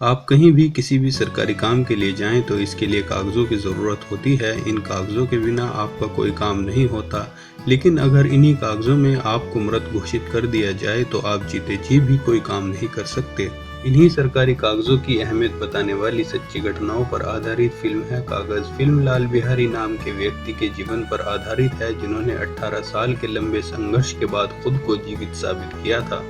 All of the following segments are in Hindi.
आप कहीं भी किसी भी सरकारी काम के लिए जाएं तो इसके लिए कागज़ों की ज़रूरत होती है। इन कागज़ों के बिना आपका कोई काम नहीं होता। लेकिन अगर इन्हीं कागज़ों में आपको मृत घोषित कर दिया जाए तो आप जीते जी भी कोई काम नहीं कर सकते। इन्हीं सरकारी कागज़ों की अहमियत बताने वाली सच्ची घटनाओं पर आधारित फिल्म है कागज़। फिल्म लाल बिहारी नाम के व्यक्ति के जीवन पर आधारित है, जिन्होंने 18 साल के लंबे संघर्ष के बाद खुद को जीवित साबित किया था।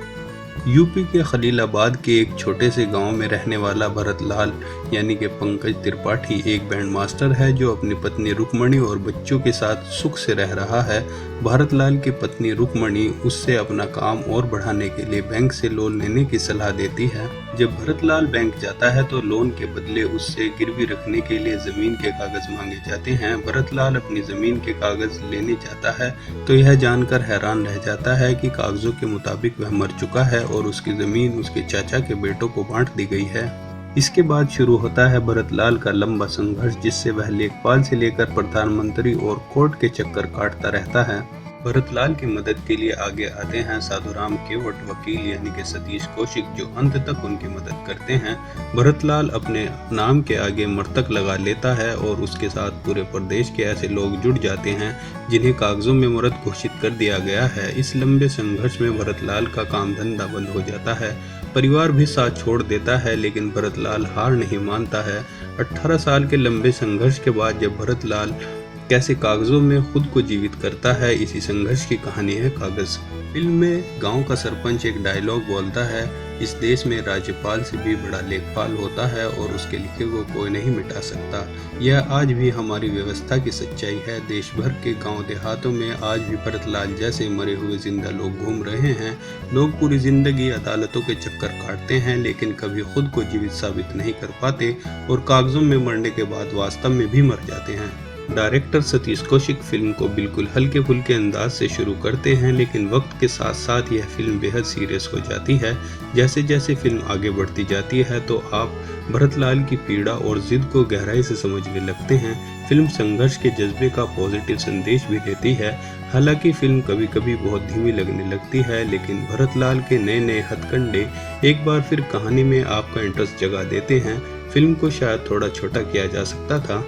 यूपी के खलीलाबाद के एक छोटे से गांव में रहने वाला भरत लाल यानी कि पंकज त्रिपाठी एक बैंड मास्टर है जो अपनी पत्नी रुक्मणी और बच्चों के साथ सुख से रह रहा है। भरत लाल की पत्नी रुक्मणी उससे अपना काम और बढ़ाने के लिए बैंक से लोन लेने की सलाह देती है। जब भरत लाल बैंक जाता है तो लोन के बदले उससे गिरवी रखने के लिए जमीन के कागज मांगे जाते हैं। भरत लाल अपनी जमीन के कागज लेने जाता है तो यह जानकर हैरान रह जाता है कि कागजों के मुताबिक वह मर चुका है और उसकी जमीन उसके चाचा के बेटों को बांट दी गई है। इसके बाद शुरू होता है भरत लाल का लंबा संघर्ष, जिससे वह लेखपाल से लेकर प्रधानमंत्री और कोर्ट के चक्कर काटता रहता है। भरत लाल की मदद के लिए आगे आते हैं साधुराम केवट वकील यानी कि सतीश कौशिक, जो अंत तक उनकी मदद करते हैं। भरत लाल अपने नाम के आगे मृतक लगा लेता है और उसके साथ पूरे प्रदेश के ऐसे लोग जुड़ जाते हैं जिन्हें कागजों में मृत घोषित कर दिया गया है। इस लंबे संघर्ष में भरत लाल का काम धंधा बंद हो जाता है, परिवार भी साथ छोड़ देता है, लेकिन भरत लाल हार नहीं मानता है। 18 साल के लंबे संघर्ष के बाद जब भरत लाल कैसे कागजों में खुद को जीवित करता है, इसी संघर्ष की कहानी है कागज। फिल्म में गांव का सरपंच एक डायलॉग बोलता है, इस देश में राज्यपाल से भी बड़ा लेखपाल होता है और उसके लिखे को कोई नहीं मिटा सकता। यह आज भी हमारी व्यवस्था की सच्चाई है। देश भर के गांव देहातों में आज भी भरत लाल जैसे मरे हुए जिंदा लोग घूम रहे हैं। लोग पूरी जिंदगी अदालतों के चक्कर काटते हैं, लेकिन कभी खुद को जीवित साबित नहीं कर पाते और कागजों में मरने के बाद वास्तव में भी मर जाते हैं। डायरेक्टर सतीश कौशिक फिल्म को बिल्कुल हल्के फुल्के अंदाज से शुरू करते हैं, लेकिन वक्त के साथ साथ यह फिल्म बेहद सीरियस हो जाती है। जैसे जैसे फिल्म आगे बढ़ती जाती है तो आप भरत लाल की पीड़ा और जिद को गहराई से समझने लगते हैं। फिल्म संघर्ष के जज्बे का पॉजिटिव संदेश भी देती है। हालांकि फिल्म कभी कभी बहुत धीमी लगने लगती है, लेकिन भरत लाल के नए नए हथकंडे एक बार फिर कहानी में आपका इंटरेस्ट जगा देते हैं। फिल्म को शायद थोड़ा छोटा किया जा सकता था।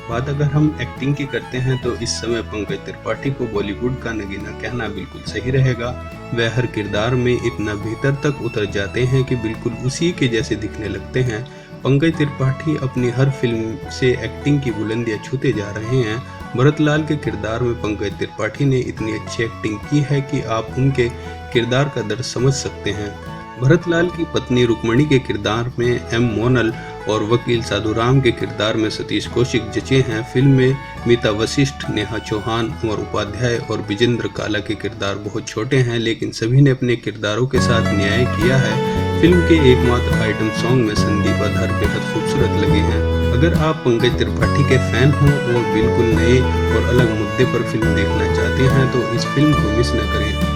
बात अगर हम एक्टिंग की करते हैं तो इस समय पंकज त्रिपाठी को बॉलीवुड का नगीना कहना बिल्कुल सही रहेगा। वह हर किरदार में इतना भीतर तक उतर जाते हैं कि बिल्कुल उसी के जैसे दिखने लगते हैं। पंकज त्रिपाठी अपनी हर फिल्म से एक्टिंग की बुलंदियां छूते जा रहे हैं। भरत लाल के किरदार में पंकज त्रिपाठी ने इतनी अच्छी एक्टिंग की है कि आप उनके किरदार का दर्द समझ सकते हैं। भरत लाल की पत्नी रुक्मणी के किरदार में एम मोनल और वकील साधुराम के किरदार में सतीश कौशिक जचे हैं। फिल्म में मीता वशिष्ठ, नेहा चौहान, अमर उपाध्याय और विजेंद्र काला के किरदार बहुत छोटे हैं, लेकिन सभी ने अपने किरदारों के साथ न्याय किया है। फिल्म के एकमात्र आइटम सॉन्ग में संदीप आधार बेहद खूबसूरत लगे हैं। अगर आप पंकज त्रिपाठी के फैन हो और बिल्कुल नए और अलग मुद्दे पर फिल्म देखना चाहते हैं तो इस फिल्म को मिस न करें।